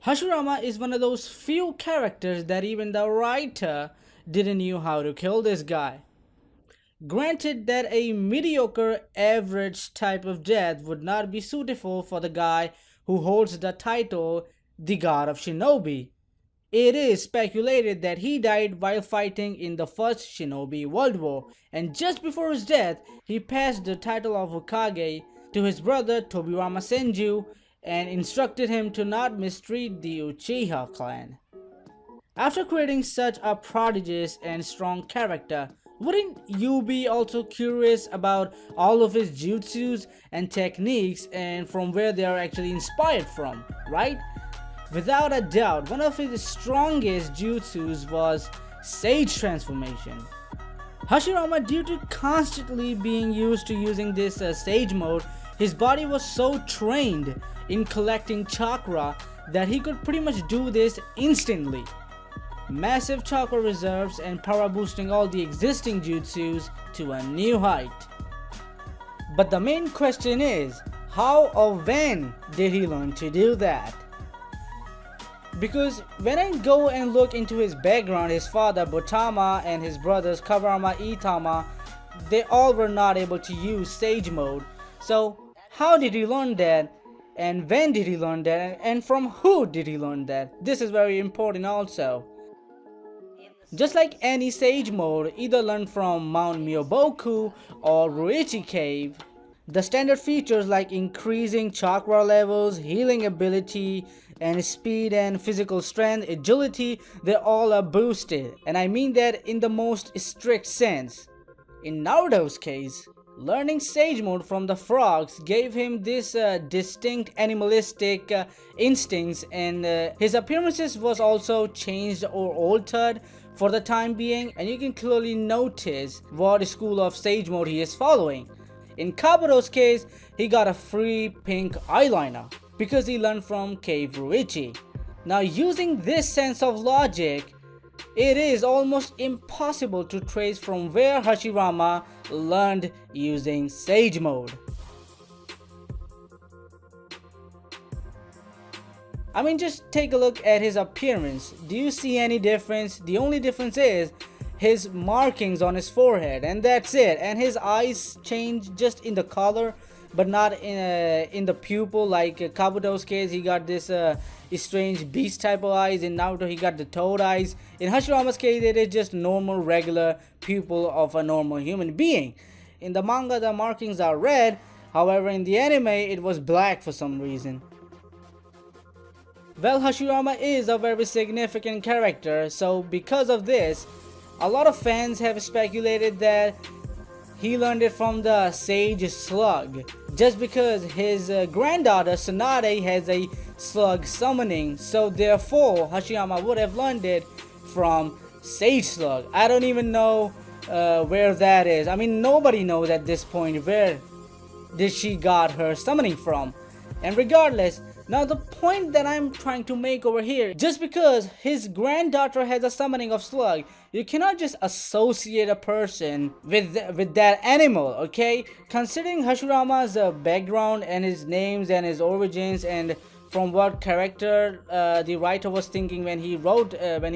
Hashirama is one of those few characters that even the writer didn't know how to kill this guy. Granted that a mediocre, average type of death would not be suitable for the guy who holds the title, the God of Shinobi. It is speculated that he died while fighting in the First Shinobi World War, and just before his death, he passed the title of Hokage to his brother Tobirama Senju and instructed him to not mistreat the Uchiha clan. After creating such a prodigious and strong character, wouldn't you be also curious about all of his jutsus and techniques and from where they are actually inspired from, right? Without a doubt, one of his strongest jutsus was Sage Transformation. Hashirama, due to constantly being used to using this Sage mode, his body was so trained in collecting chakra that he could pretty much do this instantly. Massive chakra reserves and power boosting all the existing jutsus to a new height. But the main question is, how or when did he learn to do that? Because when I go and look into his background, his father Botama and his brothers Kawarama Itama, they all were not able to use Sage mode. So how did he learn that? And when did he learn that? And from who did he learn that? This is very important also. Just like any Sage mode, either learned from Mount Myoboku or Ruichi Cave, the standard features like increasing chakra levels, healing ability, and speed and physical strength, agility, they all are boosted. And I mean that in the most strict sense. In Naruto's case, learning Sage mode from the frogs gave him this distinct animalistic instincts, and his appearances was also changed or altered for the time being, and you can clearly notice what school of Sage mode he is following. In Kabuto's case, he got a free pink eyeliner because he learned from Cave Ruichi. Now, using this sense of logic, it is almost impossible to trace from where Hashirama learned using Sage mode. I mean, just take a look at his appearance. Do you see any difference? The only difference is his markings on his forehead, and that's it. And his eyes change just in the color, but not in the pupil. Like Kabuto's case, he got this strange beast type of eyes. In Naruto, he got the toad eyes. In Hashirama's case, it is just normal, regular pupil of a normal human being. In the manga, the markings are red. However, in the anime, it was black for some reason. Well, Hashirama is a very significant character, so because of this, a lot of fans have speculated that he learned it from the Sage Slug, just because his granddaughter Tsunade has a slug summoning, so therefore Hashirama would have learned it from Sage Slug. I don't even know where that is. I mean, nobody knows at this point where did she got her summoning from. And regardless, now the point that I'm trying to make over here, just because his granddaughter has a summoning of slug, you cannot just associate a person with that animal, okay? Considering Hashirama's background and his names and his origins and from what character the writer was thinking when he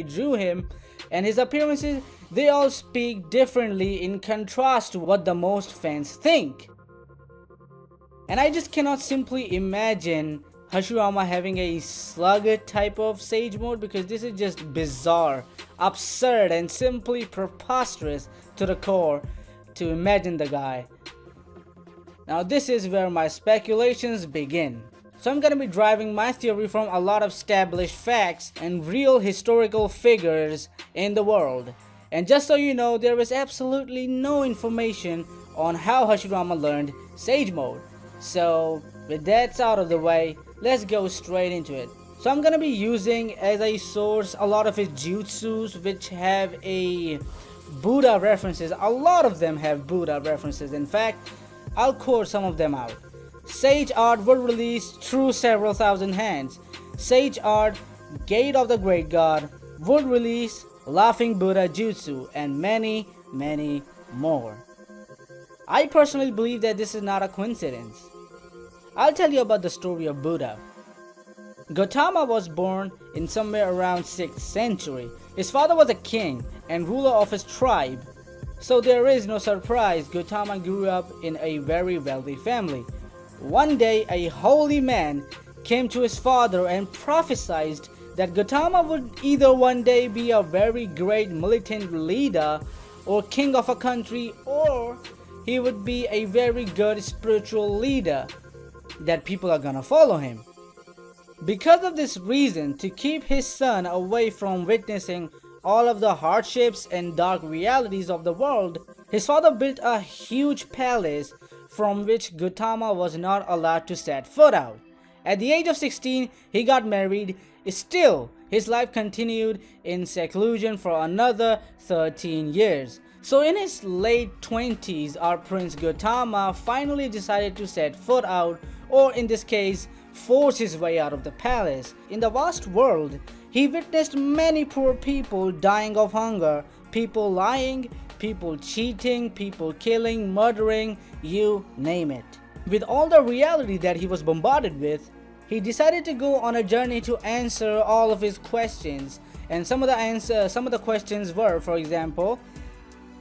drew him, and his appearances, they all speak differently in contrast to what the most fans think. And I just cannot simply imagine Hashirama having a slug type of Sage mode, because this is just bizarre, absurd, and simply preposterous to the core to imagine the guy. Now this is where my speculations begin. So I'm gonna be driving my theory from a lot of established facts and real historical figures in the world. And just so you know, there is absolutely no information on how Hashirama learned Sage mode. So with that out of the way, let's go straight into it. So I'm gonna be using as a source a lot of his jutsus which have a Buddha references. A lot of them have Buddha references. In fact, I'll quote some of them out. Sage Art would release through several thousand hands. Sage Art, Gate of the Great God, would release Laughing Buddha Jutsu, and many, many more. I personally believe that this is not a coincidence. I'll tell you about the story of Buddha. Gautama was born in somewhere around 6th century. His father was a king and ruler of his tribe. So there is no surprise Gautama grew up in a very wealthy family. One day a holy man came to his father and prophesied that Gautama would either one day be a very great militant leader or king of a country, or he would be a very good spiritual leader that people are gonna follow him. Because of this reason, to keep his son away from witnessing all of the hardships and dark realities of the world, his father built a huge palace from which Gautama was not allowed to set foot out. At the age of 16, he got married. Still, his life continued in seclusion for another 13 years. So in his late 20s, our Prince Gautama finally decided to set foot out, or in this case, force his way out of the palace. In the vast world, he witnessed many poor people dying of hunger, people lying, people cheating, people killing, murdering, you name it. With all the reality that he was bombarded with, he decided to go on a journey to answer all of his questions. And some of the questions were, for example,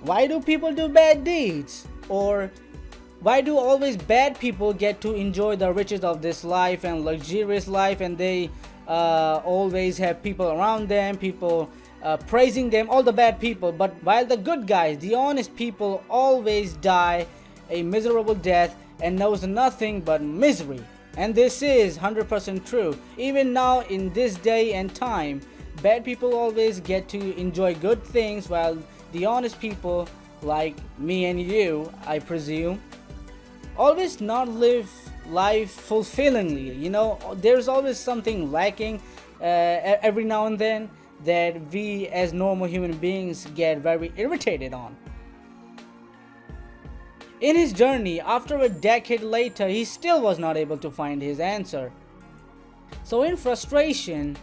why do people do bad deeds? Or why do always bad people get to enjoy the riches of this life and luxurious life, and they always have people around them, people praising them, all the bad people, but while the good guys, the honest people, always die a miserable death and knows nothing but misery. And this is 100% true. Even now in this day and time, bad people always get to enjoy good things, while the honest people like me and you, I presume, always not live life fulfillingly. You know, there's always something lacking every now and then that we as normal human beings get very irritated on. In his journey, after a decade later, he still was not able to find his answer. So in frustration,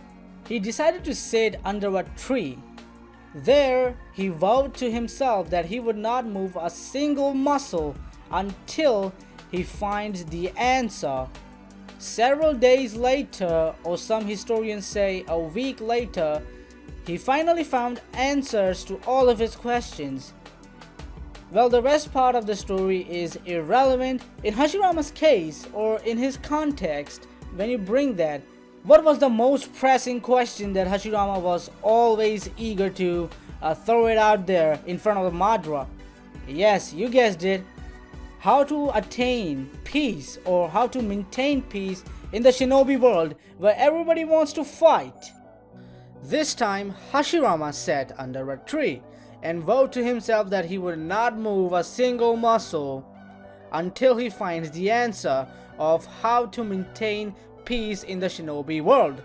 he decided to sit under a tree. There, he vowed to himself that he would not move a single muscle until he finds the answer. Several days later, or some historians say a week later, he finally found answers to all of his questions. Well, the rest part of the story is irrelevant. In Hashirama's case, or in his context, when you bring that, what was the most pressing question that Hashirama was always eager to throw it out there in front of Madara? Yes, you guessed it. How to attain peace, or how to maintain peace in the shinobi world where everybody wants to fight. This time, Hashirama sat under a tree and vowed to himself that he would not move a single muscle until he finds the answer of how to maintain peace in the shinobi world.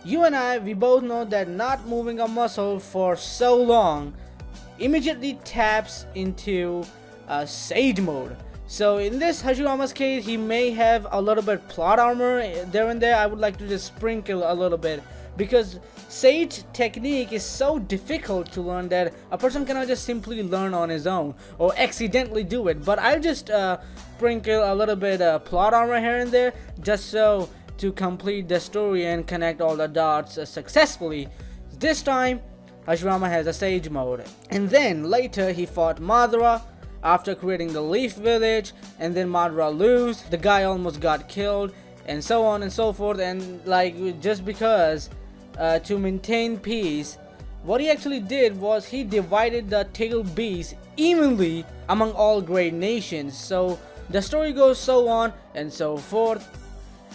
You and I, we both know that not moving a muscle for so long immediately taps into sage mode. So in this Hashirama's case, he may have a little bit plot armor there and there. I would like to just sprinkle a little bit, because sage technique is so difficult to learn that a person cannot just simply learn on his own or accidentally do it. But I'll just sprinkle a little bit plot armor here and there, just so to complete the story and connect all the dots successfully. This time Hashirama has a sage mode, and then later he fought Madara after creating the Leaf Village, and then Madara lose, the guy almost got killed, and so on and so forth. And like, just because to maintain peace, what he actually did was he divided the tailed beast evenly among all great nations. So the story goes so on and so forth,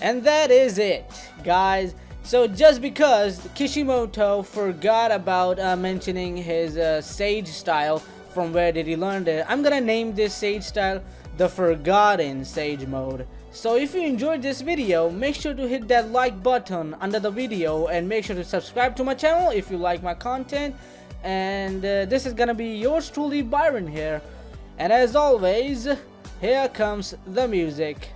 and that is it, guys. So just because Kishimoto forgot about mentioning his sage style, from where did he learn it, I'm gonna name this sage style the Forgotten Sage Mode. So if you enjoyed this video, make sure to hit that like button under the video, and make sure to subscribe to my channel if you like my content. And this is gonna be yours truly, Byron here, and as always, here comes the music.